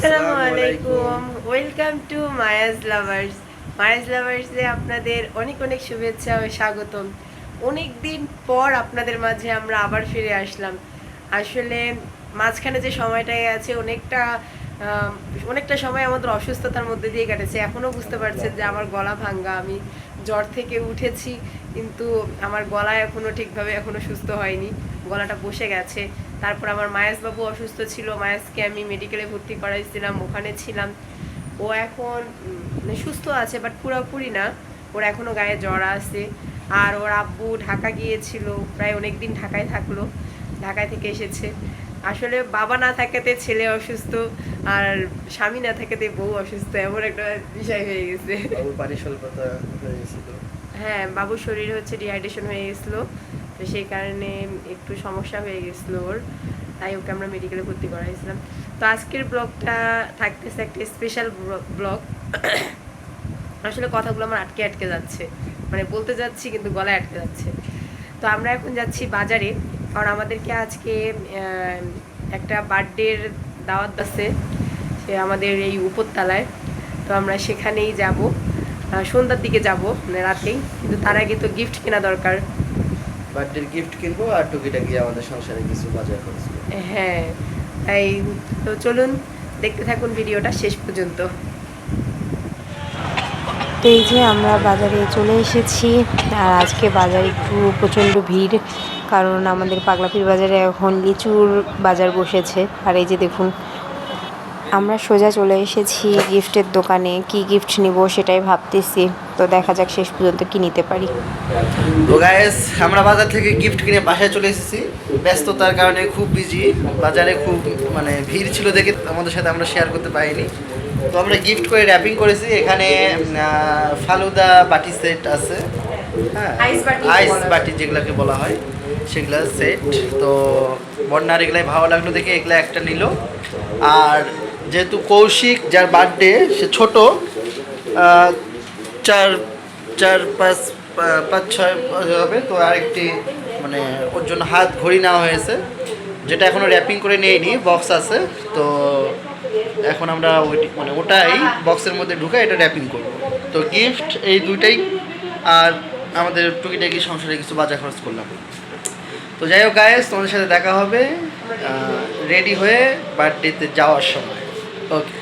আসসালামু আলাইকুম, welcome to Mayaz lovers. Mayaz লাভার্সে আপনাদের অনেক অনেক শুভেচ্ছা ও স্বাগতম। অনেক দিন পর আপনাদের মাঝে আমরা আবার ফিরে আসলাম। আসলে মাঝখানে যে সময়টাই আছে অনেকটা সময় আমাদের অসুস্থতার মধ্যে দিয়ে কেটেছে। এখনও বুঝতে পারছেন যে আমার গলা ভাঙ্গা, আমি জ্বর থেকে উঠেছি কিন্তু আমার গলা এখনো সুস্থ হয়নি, গলাটা বসে গেছে। তারপর আমার মায়াস বাবু অসুস্থ ছিল, মায়াসকে আমি মেডিকেলে ভর্তি করাইছিলাম, ওখানে ছিলাম। ও এখন সুস্থ আছে বাট পুরোপুরি না, ওর এখনও গায়ে জ্বর আছে। আর ওর আব্বু ঢাকা গিয়েছিল, প্রায় অনেক দিন ঢাকায় থাকলো, ঢাকায় থেকে এসেছে। আসলে বাবা না থাকাতে ছেলে অসুস্থ, আর স্বামী না থাকাতে বউ অসুস্থ, এমন একটা বিষয় হয়ে গেছে। হ্যাঁ, বাবুর শরীর হচ্ছে ডিহাইড্রেশন হয়ে গেছিলো, তো সেই কারণে একটু সমস্যা হয়ে গেছিলো ওর, তাই ওকে আমরা মেডিকেলে ভর্তি করাইছিলাম। তো আজকের ব্লগটা থাকতেছে একটা স্পেশাল ব্লগ। আসলে কথাগুলো আমার আটকে আটকে যাচ্ছে, মানে বলতে যাচ্ছি কিন্তু গলায় আটকে যাচ্ছে। তো আমরা এখন যাচ্ছি বাজারে, কারণ আমাদেরকে আজকে একটা বার্থডের দাওয়াত আছে সে আমাদের এই উপরতলায়। তো আমরা সেখানেই যাব, সন্ধ্যার দিকে যাব, মানে রাতেই। কিন্তু তার আগে তো গিফট কেনা দরকার, বার্থডের গিফট কিনবো আর টুকিটাকি আমাদের সংসারে কিছু বাজার খরচ করব। হ্যাঁ, তাই তো চলুন দেখতে থাকুন ভিডিওটা শেষ পর্যন্ত। তো এই যে আমরা বাজারে চলে এসেছি, আর আজকে বাজারে একটু প্রচণ্ড ভিড়, কারণ আমাদের পাগলাপীর বাজারে এখন লিচুর বাজার বসেছে। আর এই যে দেখুন, আমরা সোজা চলে এসেছি গিফটের দোকানে। কি গিফট নিব সেটাই ভাবতেছি, তো দেখা যাক শেষ পর্যন্ত কি নিতে পারি। তো গাইস, আমরা বাজার থেকে গিফট কিনে বাসায় চলে এসেছি। ব্যস্ততার কারণে খুব বিজি, বাজারে খুব মানে ভিড় ছিল দেখে আমাদের সাথে আমরা শেয়ার করতে পারিনি। তো আমরা গিফট করে র্যাপিং করেছি। এখানে ফালুদা বাটি সেট আছে, হ্যাঁ, আইস বাটি যেগুলোকে বলা হয় সেগুলা সেট। তো বন্যার এগুলাই ভালো লাগলো দেখে এগুলা একটা নিল। আর যেহেতু কৌশিক যার বার্থডে, সে ছোট, চার চার পাঁচ পাঁচ ছয় হবে, তো আরেকটি মানে ওর জন্য হাত ঘড়ি নেওয়া হয়েছে, যেটা এখনও র্যাপিং করে নিয়েনি, বক্স আছে। তো এখন আমরা মানে ওটাই বক্সের মধ্যে ঢুকে এটা র্যাপিং করব। তো গিফট এই দুইটাই, আর আমাদের টুকিটাকি সংসারে কিছু বাজার খরচ করলাম। তো যাই হোক গাইস, তোমাদের সাথে দেখা হবে রেডি হয়ে বার্থডেতে যাওয়ার সময়। ওকে।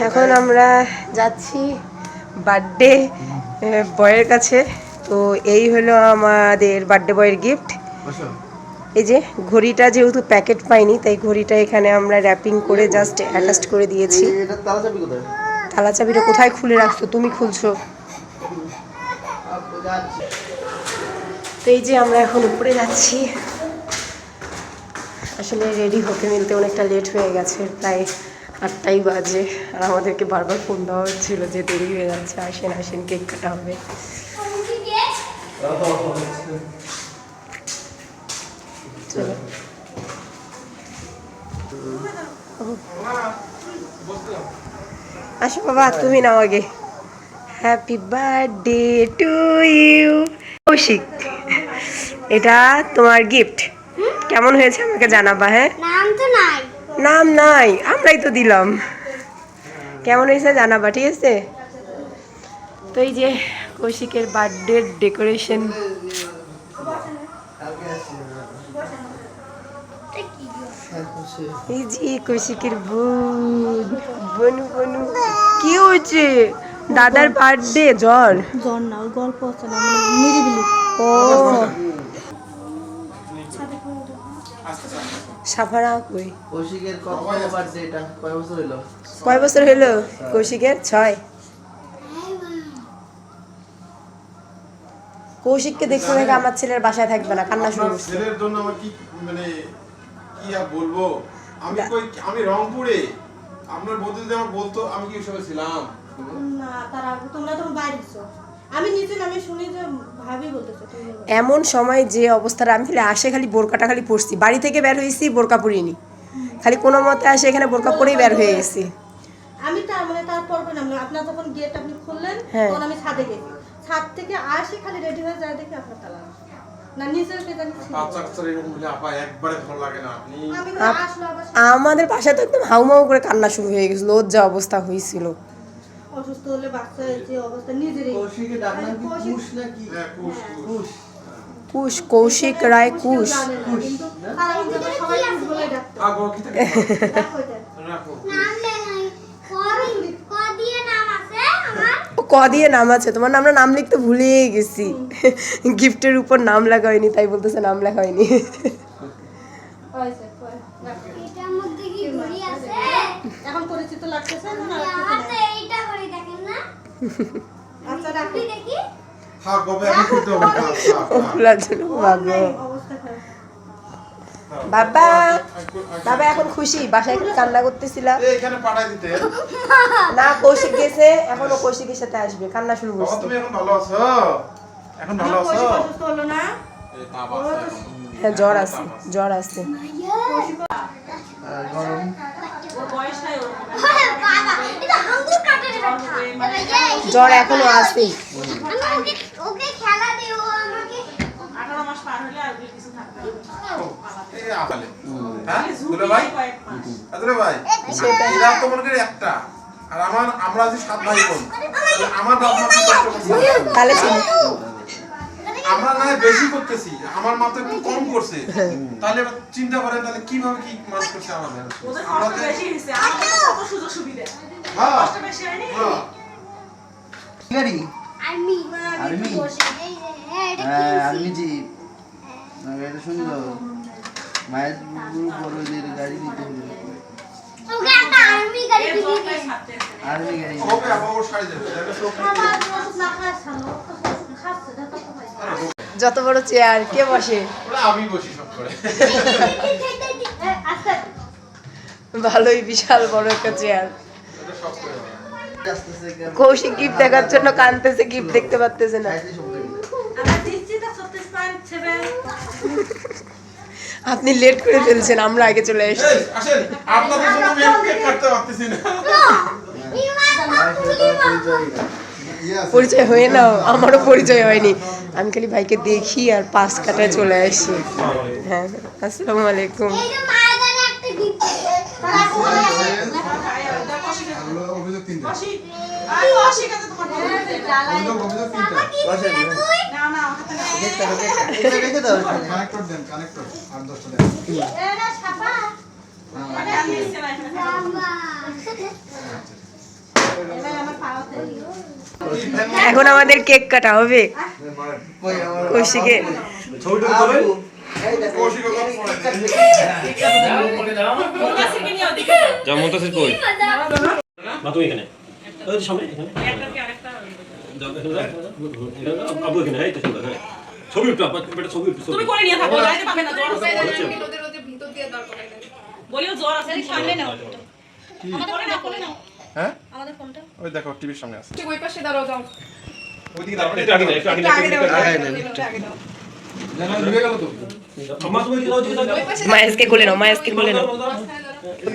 এখন আমরা যাচ্ছি বার্থডে বয়ের কাছে। তো এই হলো আমাদের বার্থডে বয়ের গিফট। এই যে ঘড়িটা যেহেতু প্যাকেট পাইনি, তাই ঘড়িটা এখানে আমরা র্যাপিং করে জাস্ট অ্যাটাচ করে দিয়েছি। তালা চাবিটা কোথায় খুলে রাখছো? তুমি খুলছো। তো এই যে আমরা এখন উপরে যাচ্ছি। আসলে রেডি হতে মিলতে অনেকটা লেট হয়ে গেছে, প্রায় 8টাই বাজে। আর আমাদেরকে বারবার ফোন দেওয়া হচ্ছিল যে দেরি হয়ে যাচ্ছে, আসেন আসেন, কেক কাটা হবে। চলো, আসো বাবা, তুমি নাও আগে। Happy birthday to you Kaushik, এটা তোমার গিফট। কেমন হয়েছে আমাকে জানাবা। হ্যাঁ, নাম তো নাই। নাম নাই, আমরাই তো দিলাম। কেমন হয়েছে জানাবা, ঠিক আছে? তো এই যে কৌশিকের বার্থডে ডেকোরেশন। এই যে কৌশিকের বোন, বনু বনু। কি হয়েছে? দাদার বার্থডে, জ্বর? জ্বর না, ওই গল্প হচ্ছে না, মানে নিরিবিলি। ও সাফারা কই? কৌশিকের কত বার্থডে, এটা কয় বছর হলো? কয় বছর হলো কৌশিকের? 6। কৌশিককে দেখতে দেখে আমার ছেলের বাসায় থাকবে না, কান্না শুরু আপনার করছে। ছেলের জন্য আমার কি মানে কি আর বলবো, আমি রংপুরে, আপনার বন্ধু যদি আমার বলতো আমি কি ওসবে ছিলাম? না তারা তোমরা তখন বাইরে ছো, আমি নিচে নামে শুনি যে ভাবি বলতেছে তুমি বলো। এমন সময় যে অবস্থাটা আমি খালি আসে খালি বোরকাটা খালি পরছি, বাড়ি থেকে বের হয়েছি বোরকা পরিনি, খালি কোনো মতে আসে এখানে বোরকা পরেই বের হয়ে গেছি। আমি তার মানে তারপর নামলাম, আপনার যখন গেট আপনি খুললেন হ্যাঁ। তখন আমি ছাদে গেছি, ছাদ থেকে আসে খালি রেডি হয়ে যায় দেখি আপনার তালা না নিচে কে জানি ছিল। আচ্ছা আচ্ছা, এরকম বলে আপা একবারে ভালো লাগে না। আপনি আমি আসলো আবার আমাদের বাসায় তো একদম হাউমাউ করে কান্না শুরু হয়ে গেছিল, লজ্জা অবস্থা হয়েছিল। অসুস্থ হলে বাচ্চা যে অবস্থা নিজেরই কৌশিকের ডাক নাম কি কুশ নাকি? হ্যাঁ, কুশ কুশ। কুশ, কৌশিক রায় কুশ। জানে না, কিন্তু তারা ওদের সবাই কুশ বলে ডাকতো। আগো কি থাকে? দেখো এটা। রাখো। ও ক দিয়ে নাম আছে তোমার, আমরা নাম লিখতে ভুলেই গেছি, গিফটের উপর নাম লেখা হয়নি তাই বলতেছে নাম লেখা হয়নি। হয়েছে, রাখো। এটার মধ্যে কি ঘড়ি আছে? এখন পরিচিত লাগতেছে না হাতে এইটা ঘড়ি দেখেন না? আচ্ছা রাখো। তুই দেখি। হ্যাঁ, কবে আমি করতে হবে কাজ? খোলার জন্য ভাগ্য। অবস্থা খারাপ। বাবা, বাবা এখন খুশি, বাসায় একটু কান্না করতেছিলাম এখানে পাঠাই দিতে। না, কৌশিক গেছে, এখনো কৌশিকের সাথে আসবে, কান্না শুরু বাবা, করছে। তুমি এখন ভালো আছো? এখন ভালো আমার আছো? পয়সা অসুস্থ হলো না? এই বাবা আছে এখন। হ্যাঁ, জ্বর আছে, জ্বর আছে। গরম। ওরে বাবা, এটা আঙ্গুর কাটারে ব্যথা। এবার জ্বর এখনো আছে। আমি ওকে খেলা দেব, আমাকে এই আপালে। হ্যাঁ? দুলা ভাই? দুলা ভাই? এরা তো মনে করি একটা। আর আমরা আছি 7 ভাই বোন। তাহলে আমার বাপ মা কি কষ্ট করছে? তাহলে ছিল আমরা না হয় বেশি করতেছি, আমার মা তো একটু কম করছে। তাহলে এবার চিন্তা করেন তাহলে কিভাবে কি মানুষ করছে আমাদের। আমরা যে- হ্যাঁ, হ্যাঁ। গাড়ি? Army army? এই যে, হ্যাঁ, এটা হ্যাঁ, কিনছি। Army jeep. না, গাড়িটা সুন্দর। মায়ের বড়দের গাড়ি দিতে হবে। ওকে একটা আর্মি গাড়ি কিনে দিন। আর্মি গাড়ি। ওকে, আবার ওর শাড়ি দেবে। আমার ওষুধ না খাওয়াচ্ছিল, ওষুধ খাচ্ছে, দেখো তো ভাই। যত বড় চেয়ার কে বসে? ওরা আমি বসি সব করে। আস্তে ভালোই, বিশাল বড় একটা চেয়ার। এটা সব করে হয়। আসতেছে কেমন? কৌশিক গিফট দেখার জন্য কাঁদতেছে, গিফট দেখতে পারতেছে না। খাইতে শব্দ হইলো। আমরা দিচ্ছি তো 36.7 আপনি লেট করে ফেলছেন, আমরা আগে চলে এসেছি। এই, আসেন, আপনাদের জন্য আমি কেক কাটতে পারতেছি না। পরিচয় হয়ে নাও, আমারও পরিচয় হয়নি, আমি খালি ভাইকে দেখি আর পাশ কাটায় চলে আসি। হ্যাঁ, আসসালামু আলাইকুম। এই যে মায়ের একটা গিফট। তারা অভিযোগ তিনটা। বাবা কি বসেন। তুই? কেকটা দাও, কেকটা রেখে দাও এখানে। কানেক্টর দেন, কানেক্টর 8-10টা দেন। এরা ছাপা। বাবা। এখন আমাদের কেক কাটা হবে কই আমার কৌশিকে। আবু, এই দেখো। কৌশিক ওকে পড়াই দেন। যা মন্তাসির কই মা তুমি এখানে ওই যে সামনে এখানে যাও, এখানে যাও। এখানে যাও। আবু এখানে এই তো সুন্দর, হ্যাঁ ছবি উঠো আপা, বেটা ছবি উঠো, তুমি করে নিয়ে থাকো, যাইতে পারবে না, জ্বর আছে। বলেছে। বলিও জ্বর আছে, সামনে নাও। আমাদের নাও, কোলে নাও। হ্যাঁ? আমাদের ফোনটা ওই দেখো টিভির সামনে আছে। ঠিক ওই পাশে দাঁড়াও, যাও। ওইদিকে দাঁড়াও। একটু আগে নাও, একটু আগে নাও, আগে দাও, একটু আগে আগে নাও। দাও, একটু আগে দাও। জানা ঢুকে গেল তো। আম্মা তুমি এদিকে দাও, এদিকে দাও। ওই পাশে মায়েসকে কোলে নাও, মায়েসকে কোলে নাও,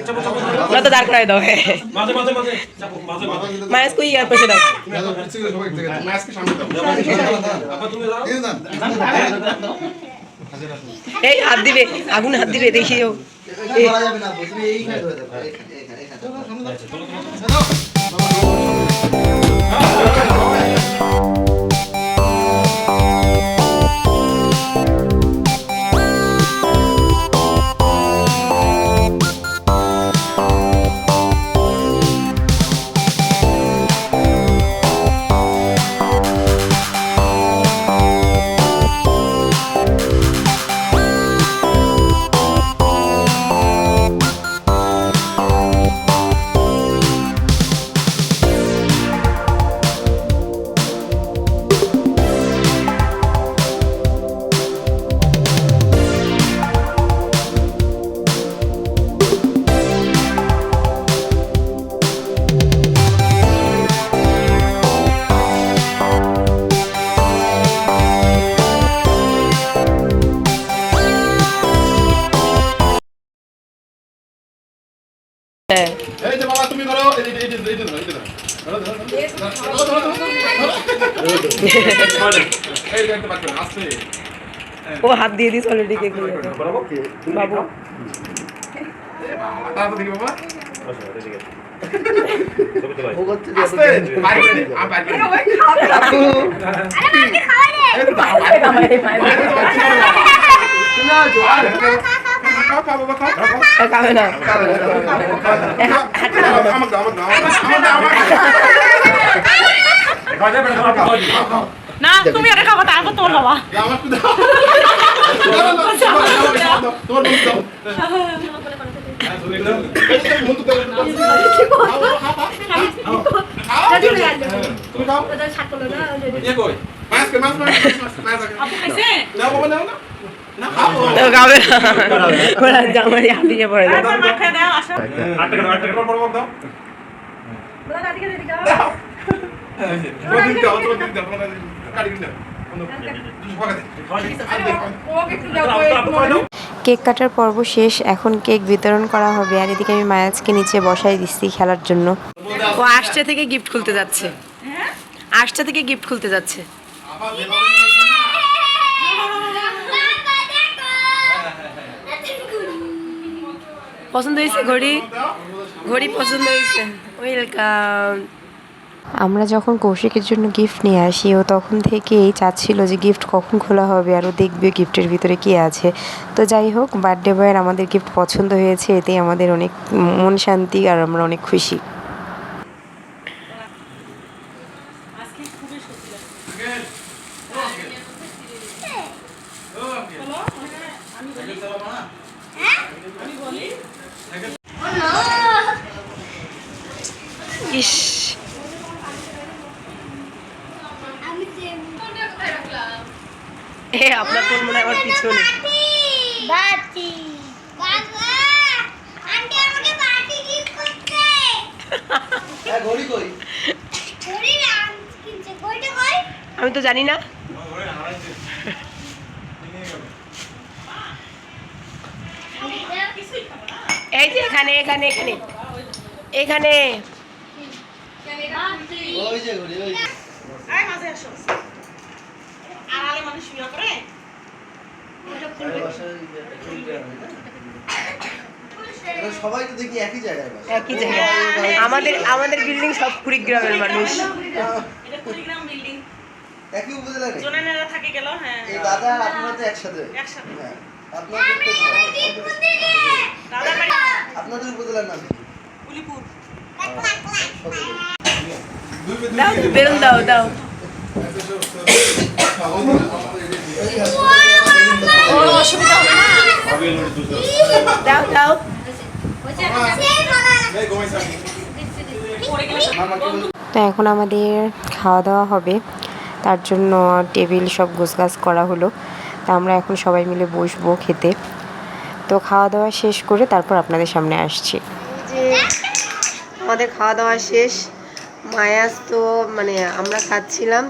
চাপো, চাপো, চাপো। না তো দাঁড় করাই দাও। হ্যাঁ, মাঝে মাঝে মাঝে চাপো, মাঝে মাঝে মায়েস কই আর পাশে দাও। মাস্ক সামনে দাও। আপা তুমি দাও। এই হাত দিবে, আগুন হাত দিবে, দেখিও। এখানে বলা যাবে না, তুমি এইখানে ধরে দেখো। এখানে, এখানে। চলো, চলো। এই দেখতে পাচ্ছেন আসছে ও হাত দিয়ে দিস অলরেডি কেক বরাবর বাবু তারপর দেখি বাবা ছবি তো ভাই ও করতে আসছে বাইরে আম বাইরে আপু এই তো দাও খাও বাবা খাও খাবে না আমার দাও না তুমি এটা খাবো তারপর তোর বাবা আমার তো দাও তোমার মুখ দাও মুখ দাও তুমি খাও ইয়ে কই মাছ আপু খাইছে না বাবা না না খাও তো খাবে না ওরা জামাই হাত দিয়ে পড়ে যায় তারপর মাখা দাও আসো 8 টাকা বড় বড় দাও বলা দাদিকে দিদি দাও দাও তুমি দাও কাটি দাও কেক কাটার পর্ব শেষ, এখন কেক বিতরণ করা হবে। আর এদিকে আমি মায়াজকে নিচে বসাই দিচ্ছি খেলার জন্য। ও আসছে থেকে গিফট খুলতে যাচ্ছে আসছে থেকে গিফট খুলতে যাচ্ছে পছন্দ হয়েছে ঘড়ি ঘড়ি পছন্দ হয়েছে ওয়েলকাম আমরা যখন কৌশিকের জন্য গিফট নিয়ে আসি, ও তখন থেকেই চাচ্ছিল যে গিফট কখন খোলা হবে আর ও দেখবে গিফটের ভিতরে কী আছে। তো যাই হোক, বার্থডে বয়ের আমাদের গিফট পছন্দ হয়েছে, এতেই আমাদের অনেক মন শান্তি আর আমরা অনেক খুশি। ইস এ আপনার ফোন মনে হয় আমার পিছনে বাটি বাবা আন্টি আমাকে বাটি গিফট করতে ঘড়ি কই ঘড়ি রাম কিনছে কইটা কই আমি তো জানি না এই যে এখানে এখানে এখানে এখানে ওই যে ঘড়ি ওই যে আয় মাঝে আসো আড়ালে মানুষ শুয়ে করে সবাই তো দেখি একই জায়গায় বসে। একই জায়গায় আমাদের আমাদের বিল্ডিং সব কুড়িগ্রামের মানুষ এটা কুড়িগ্রাম বিল্ডিং একই উপজেলা নেই জোনানেরা থাকে গেল হ্যাঁ এই দাদা আর আপনারা তো একসাথে একসাথে হ্যাঁ আপনাদের দাদা বাড়ি আপনাদের উপজেলার নাম কি? উলিপুর দাও বেলুন দাও দাও ও অসুবিধা হবে না দাও দাও এই ঘুমাইছ তো এখন আমাদের খাওয়া দাওয়া হবে, তার জন্য টেবিল সব গোছগাছ করা হলো। তা আমরা এখন সবাই মিলে বসবো খেতে। তো খাওয়া দাওয়া শেষ করে তারপর আপনাদের সামনে আসছি। যে আমাদের খাওয়া দাওয়া শেষ মায়াজ তো মানে আমরা খাচ্ছিলাম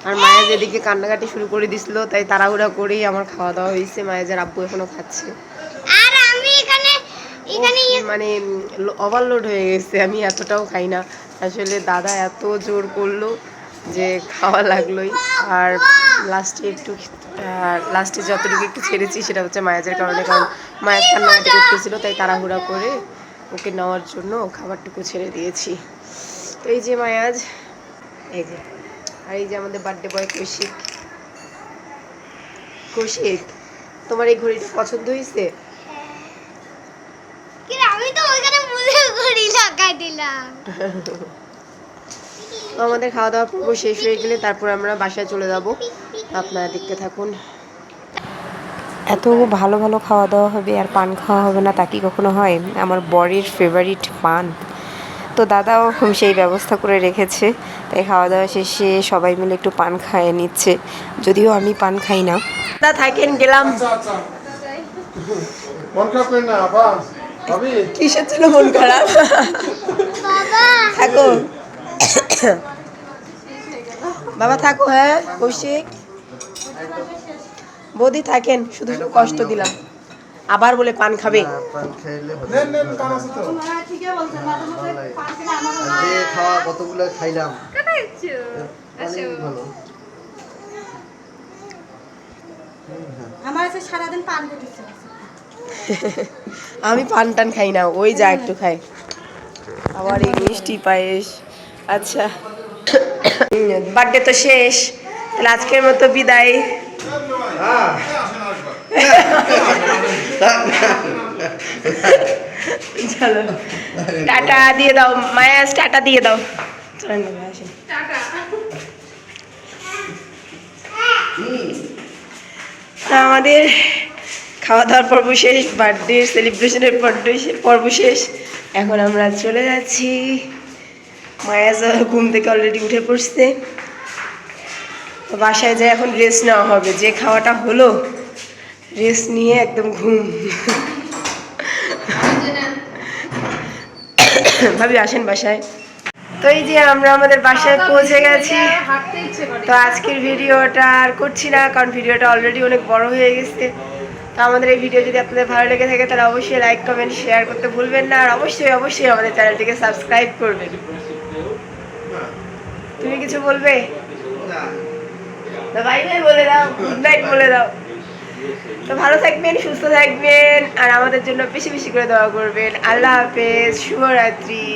আর মায়াজ এদিকে কান্নাকাটি শুরু করে দিছিল, তাই তাড়াহুড়া করেই আমার খাওয়া দাওয়া হয়েছে। মায়াজের আব্বু এখনো খাচ্ছে। আর আমি এখানে মানে ওভারলোড হয়ে গেছে, আমি এতটাও খাই না আসলে। দাদা এত জোর করলো যে খাওয়া লাগলোই। আর লাস্টে যতটুকু একটু ছেড়েছি সেটা হচ্ছে মায়াজের কারণে, কারণ মায়াজ কান্নাকাটি করতেছিল, তাই তাড়াহুড়া করে ওকে নেওয়ার জন্য খাবারটুকু ছেড়ে দিয়েছি। তো এই যে মায়াজ, এই যে, আর এই যে আমাদের বার্থডে বয় কৌশিক। কৌশিক, তোমার এই ঘড়িটা পছন্দ হয়েছে? কি আমি তো ওখানে মুলে ঘড়ি লাগাই দিলাম তো আমাদের খাওয়া দাওয়ার পর্ব শেষ হয়ে গেলে তারপর আমরা বাসায় চলে যাব। আপনারা দেখতে থাকুন। এত ভালো ভালো খাওয়া দাওয়া হবে আর পান খাওয়া হবে না, তা কি কখনো হয়? আমার বরের ফেভারিট পান। তো দাদাও সেই ব্যবস্থা করে রেখেছে, তাই খাওয়া দাওয়া শেষে সবাই মিলে একটু পান খাইয়ে নিচ্ছে, যদিও আমি পান খাই না। তা থাকেন, গেলাম। আচ্ছা মন খারাপ করেন না আপা ভাবি কিসের জন্য মন খারাপ? বাবা থাকো বাবা, থাকো। হ্যাঁ কৌশিক, বৌদি থাকেন, শুধু শুধু কষ্ট দিলাম। আবার বলে পান খাবে। পান খাইলে হবে। নেন নেন পান আছে তো ঠিকই বলছেন, মাঝে মাঝে পান খেলে আমারও যে খাওয়া কতগুলো খাইলাম। অনেক ভালো। আমার আছে সারাদিন পান করতেছে। আমি পান টান খাই না, ওই যা একটু খাই। আবার এই মিষ্টি পায়েস। আচ্ছা, বার্থডে তো শেষ, তাহলে আজকের মতো বিদায়। চলো টাটা দিয়ে দাও মায়াস, টাটা দিয়ে দাও। চলেন না, আসেন। তা আমাদের খাওয়া দাওয়ার পর্ব শেষ, বার্থডে সেলিব্রেশনের পর্ব শেষ। এখন আমরা চলে যাচ্ছি। মায়াজ ঘুম থেকে অলরেডি উঠে পড়ছে। বাসায় যাই এখন রেস্ট নেওয়া হবে, যে খাওয়াটা হলো রেস্ট নিয়ে একদম ঘুম। ভাবি আসেন বাসায়। তো এই যে আমরা আমাদের বাসায় পৌঁছে গেছি। তো আজকের ভিডিওটা আর করছি না, কারণ ভিডিওটা অলরেডি অনেক বড় হয়ে গেছে। তো আমাদের এই ভিডিও যদি আপনাদের ভালো লেগে থাকে তাহলে অবশ্যই লাইক কমেন্ট শেয়ার করতে ভুলবেন না, আর অবশ্যই অবশ্যই আমাদের চ্যানেলটিকে সাবস্ক্রাইব করবেন। তুমি কিছু বলবে? বাই বাই বলে দাও, গুড নাইট বলে দাও। তো ভালো থাকবেন, সুস্থ থাকবেন, আর আমাদের জন্য বেশি বেশি করে দোয়া করবেন। আল্লাহ হাফেজ, শুভরাত্রি।